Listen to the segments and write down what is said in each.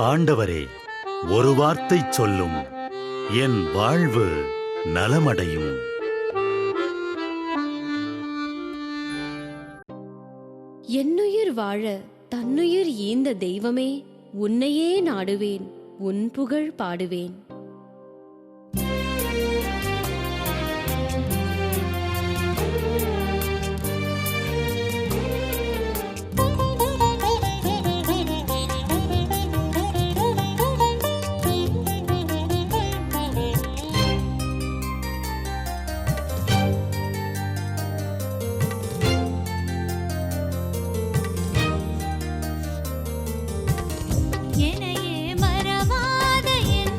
ஆண்டவரே, ஒரு வார்த்தை சொல்லும், என் வாழ்வு நலமடையும். என்னுயிர் வாழ தன்னுயிர் ஈந்த தெய்வமே, உன்னையே நாடுவேன், உன் புகழ் பாடுவேன். என்னையே மறவாத என்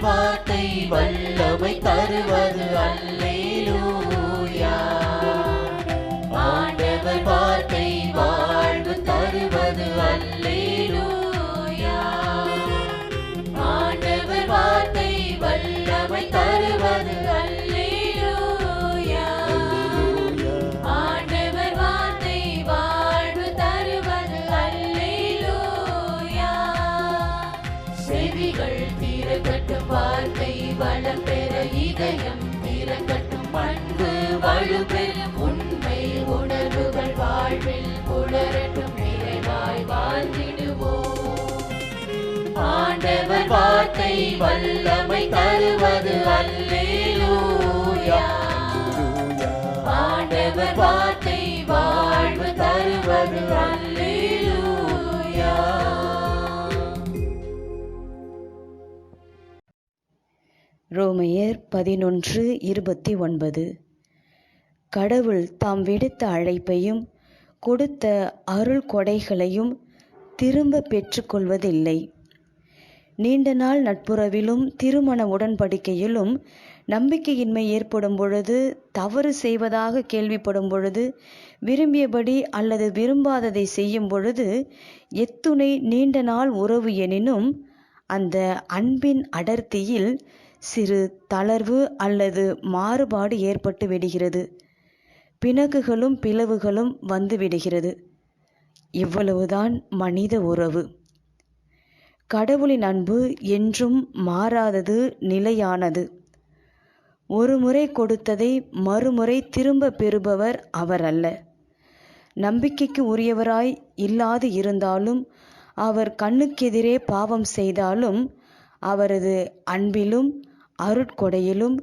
வார்த்தை வல்லமை தருவது அல்லேலூயா. ஆண்டவர் வார்த்தை வாழ்வு தருவது அல்லேலூயா. ஆண்டவர் வார்த்தை வல்லமை தருவது அல்லேலூயா. ஆண்டவர் வார்த்தை வாழ்வு தருவது அல்லேலூயா. செவிகள் திறக்கட்டும், வார்த்தை வளம் பெற இதயம் திறக்கட்டும், அன்பு வலுப்பெறும், உண்மை உணர்வுகள் வாழ்வில் புலரட்டும், நிறைவாய் வாழ்ந்திடுவோம். ஆண்டவர் வார்த்தை வல்லமை தருவது அல்லேலூயா. ஆண்டவர் வார்த்தை வாழ்வு தருவது அல்லேலூயா. ரோமையர் 11:29. கடவுள் தாம் விடுத்த அழைப்பையும் கொடுத்த அருள் கொடைகளையும் திரும்ப பெற்றுக்கொள்வதில்லை. நீண்ட நாள் நட்புறவிலும் திருமண உடன்படிக்கையிலும் நம்பிக்கையின்மை ஏற்படும் பொழுது, தவறு செய்வதாக கேள்விப்படும் பொழுது, விரும்பியபடி அல்லது விரும்பாததை செய்யும் பொழுது, எத்துணை நீண்ட நாள் உறவு எனினும் அந்த அன்பின் அடர்த்தியில் சிறு தளர்வு அல்லது மாறுபாடு ஏற்பட்டு விடுகிறது. பிணக்குகளும் பிளவுகளும் வந்து விடுகிறது. இவ்வளவுதான் மனித உறவு. கடவுளின் அன்பு என்றும் மாறாதது, நிலையானது. ஒரு முறை கொடுத்ததை மறுமுறை திரும்ப பெறுபவர் அவர் அல்ல. நம்பிக்கைக்கு உரியவராய் இல்லாது இருந்தாலும், அவர் கண்ணுக்கெதிரே பாவம் செய்தாலும், அவரது அன்பிலும் அருட்கொடையிலும்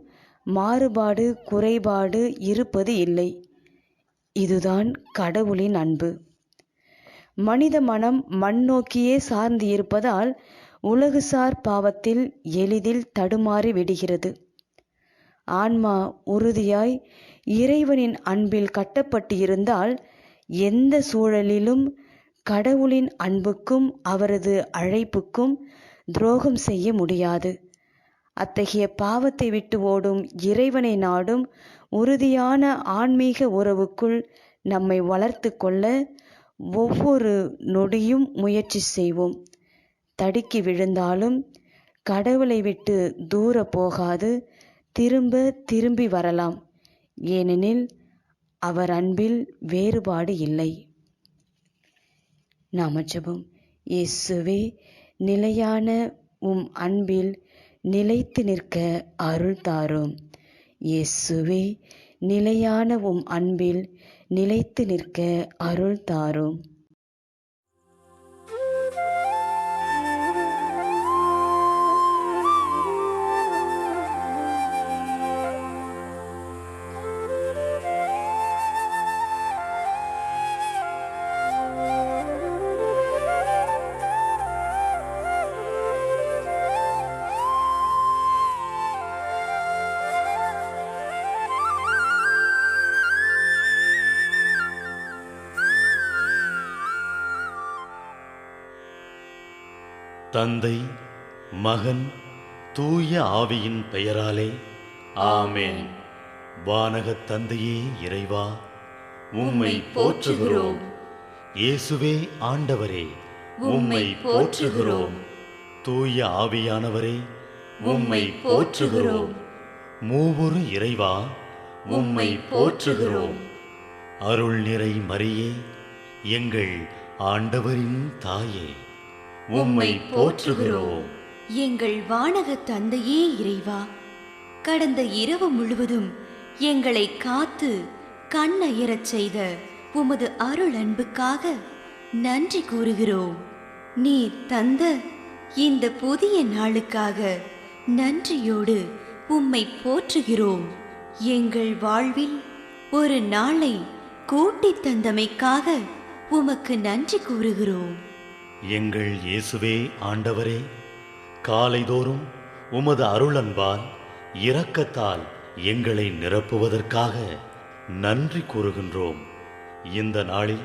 மாறுபாடு குறைபாடு இருப்பது இல்லை. இதுதான் கடவுளின் அன்பு. மனித மனம் மண் நோக்கியே சார்ந்து இருப்பதால் உலகுசார் பாவத்தில் எளிதில் தடுமாறி விடுகிறது. ஆன்மா உறுதியாய் இறைவனின் அன்பில் கட்டப்பட்டு இருந்தால் எந்த சூழலிலும் கடவுளின் அன்புக்கும் அவரது அழைப்புக்கும் துரோகம் செய்ய முடியாது. அத்தகைய பாவத்தை விட்டு ஓடும் இறைவனை நாடும் உறுதியான ஆன்மீக உறவுக்குள் நம்மை வளர்த்து கொள்ள ஒவ்வொரு நொடியும் முயற்சி செய்வோம். தடுக்கி விழுந்தாலும் கடவுளை விட்டு தூர போகாது திரும்பி வரலாம். ஏனெனில் அவர் அன்பில் வேறுபாடு இல்லை. நாம ஜெபம். இயேசுவே, நிலையான உம் அன்பில் நிலைத்து நிற்க அருள் தாரும். இயேசுவே, நிலையான உம் அன்பில் நிலைத்து நிற்க அருள் தாரும். தந்தை, மகன், தூய ஆவியின் பெயராலே ஆமென். வானகத் தந்தையே இறைவா, உம்மை போற்றுகிறோம். இயேசுவே ஆண்டவரே, உம்மை போற்றுகிறோம். தூய ஆவியானவரே, உம்மை போற்றுகிறோம். மூவொரு இறைவா, உம்மை போற்றுகிறோம். அருள் நிறை மரியே, எங்கள் ஆண்டவரின் தாயே, உம்மை போற்றுகிறோம். எங்கள் வானக தந்தையே இறைவா, கடந்த இரவு முழுவதும் எங்களை காத்து கண்ணயரச் செய்த உமது அருள் அன்புக்காக நன்றி கூறுகிறோம். நீர் தந்த இந்த புதிய நாளுக்காக நன்றியோடு உம்மை போற்றுகிறோம். எங்கள் வாழ்வில் ஒரு நாளை கூட்டித் தந்தமைக்காக உமக்கு நன்றி கூறுகிறோம். எங்கள் இயேசுவே ஆண்டவரே, காலைதோறும் உமது அருளன்பால் இரக்கத்தால் எங்களை நிரப்புவதற்காக நன்றி கூறுகின்றோம். இந்த நாளில்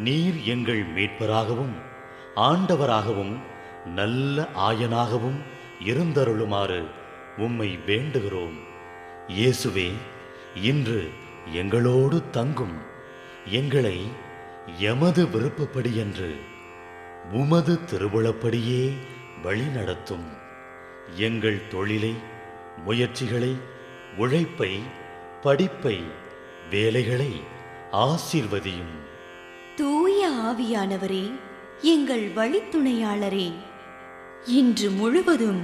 நீர் எங்கள் மீட்பராகவும் ஆண்டவராகவும் நல்ல ஆயனாகவும் இருந்தருளுமாறு உம்மை வேண்டுகிறோம். இயேசுவே, இன்று எங்களோடு தங்கும். எங்களை எமது விருப்பப்படியன்று உமது திருவுளப்படியே வழிநடத்தும். எங்கள் தொழிலை, முயற்சிகளை, உழைப்பை, படிப்பை, வேலைகளை ஆசீர்வதியும். தூய ஆவியானவரே, எங்கள் வழித்துணையாளரே, இன்று முழுவதும்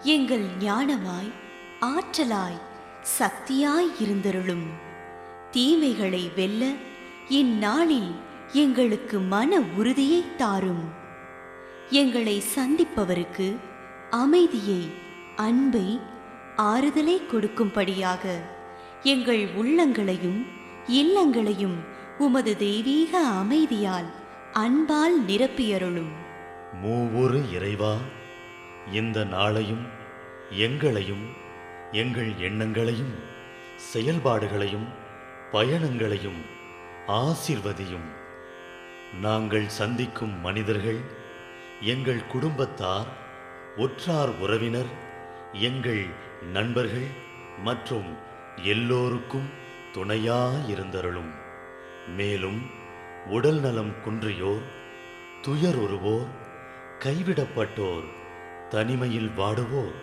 எங்கள் ஞானமாய், ஆற்றலாய், சக்தியாய் இருந்தருளும். தீமைகளை வெல்ல இந்நாளில் எங்களுக்கு மன உறுதியை தாரும். எங்களை சந்திப்பவருக்கு அமைதியை, அன்பை, ஆறுதலை கொடுக்கும்படியாக எங்கள் உள்ளங்களையும் இல்லங்களையும் உமது தெய்வீக அமைதியால், அன்பால் நிரப்பியருளும். மூவொரு இறைவா, இந்த நாளையும் எங்களையும், எங்கள் எண்ணங்களையும், செயல்பாடுகளையும், பயணங்களையும் ஆசீர்வதியும். நாங்கள் சந்திக்கும் மனிதர்கள், எங்கள் குடும்பத்தார், உற்றார் உறவினர், எங்கள் நண்பர்கள் மற்றும் எல்லோருக்கும் துணையாயிருந்தருளும். மேலும் உடல் நலம் குன்றியோர், துயருறுவோர், கைவிடப்பட்டோர், தனிமையில் வாடுவோர்,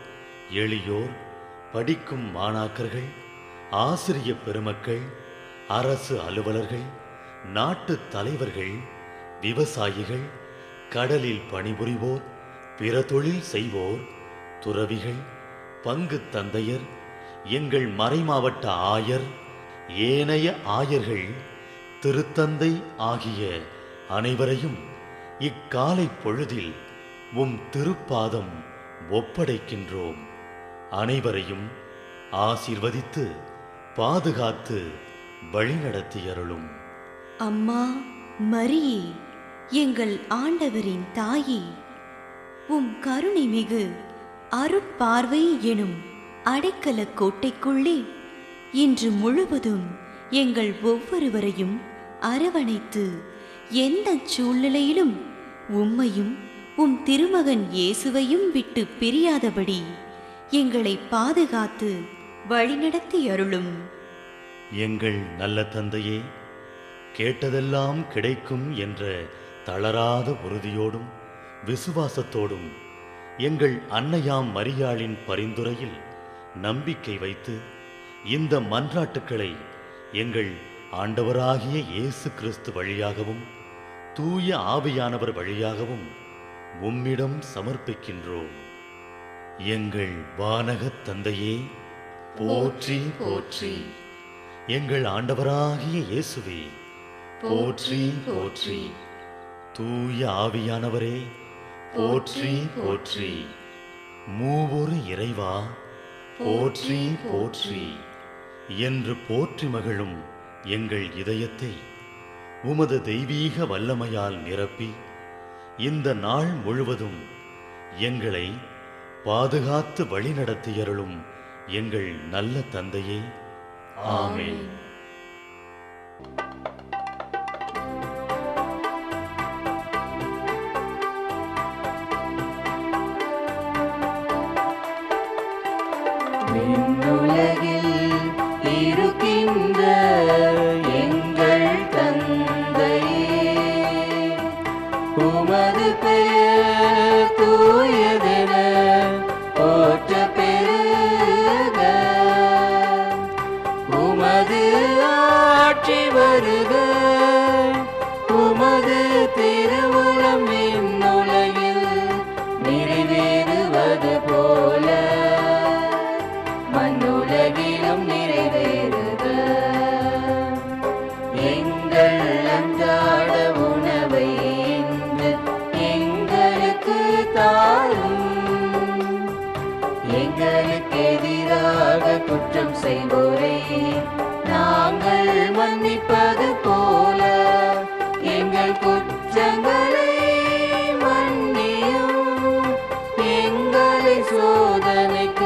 எளியோர், படிக்கும் மாணாக்கர்கள், ஆசிரிய பெருமக்கள், அரசு அலுவலர்கள், நாட்டு தலைவர்கள், விவசாயிகள், கடலில் பணிபுரிவோர், பிற தொழில் செய்வோர், துறவிகள், பங்கு தந்தையர், எங்கள் மறைமாவட்ட ஆயர், ஏனைய ஆயர்கள், திருத்தந்தை ஆகிய அனைவரையும் இக்காலை பொழுதில் உம் திருப்பாதம் ஒப்படைக்கின்றோம். அனைவரையும் ஆசீர்வதித்து பாதுகாத்து வழிநடத்தியருளும். அம்மா மரியே, எங்கள் ஆண்டவரின் தாயே, உம் கருணை மிகு அருட்பார்வை எனும் அடைக்கல கோட்டைக்குள்ளே இன்று முழுவதும் எங்கள் ஒவ்வொருவரையும் அரவணைத்து எந்த சூழ்நிலையிலும் உம்மையும் உம் திருமகன் இயேசுவையும் விட்டு பிரியாதபடி எங்களை பாதுகாத்து வழிநடத்தி அருளும். எங்கள் நல்ல தந்தையே, கேட்டதெல்லாம் கிடைக்கும் என்ற தளராத உறுதியோடும் விசுவாசத்தோடும் எங்கள் அன்னையாம் மரியாளின் பரிந்துரையில் நம்பிக்கை வைத்து இந்த மன்றாட்டுக்களை எங்கள் ஆண்டவராகிய இயேசு கிறிஸ்து வழியாகவும் தூய ஆவியானவர் வழியாகவும் உம்மிடம் சமர்ப்பிக்கின்றோம். எங்கள் வானகத் தந்தையே, போற்றி போற்றி. எங்கள் ஆண்டவராகிய இயேசுவே, போற்றி போற்றி. தூய ஆவியானவரே, போற்றி போற்றி. மூவொரு இறைவா, போற்றி போற்றி என்று போற்றி மகிழும் எங்கள் இதயத்தை உமது தெய்வீக வல்லமையால் நிரப்பி இந்த நாள் முழுவதும் எங்களை பாதுகாத்து வழிநடத்தியருளும் எங்கள் நல்ல தந்தையே. ஆமென். விண்ணுலகில் இருக்கின்ற எங்கள் தந்தையே, உமது பெயர் தூயதென போற்றப் பெறுக. உமது ஆட்சி வருக. உமது திருவுளம் விண்ணுலகில் நிறைவேறுவது போல மண்ணுலகிலும் நிறைவேறுக. எங்கள் அன்றாட உணவை இன்று எங்களுக்கு தாரும். எங்களுக்கு எதிராக குற்றம் செய்வோரை நாங்கள் மன்னிப்பது போல எங்கள் குற்றங்களை மன்னியும். எங்களை சோதனைக்கு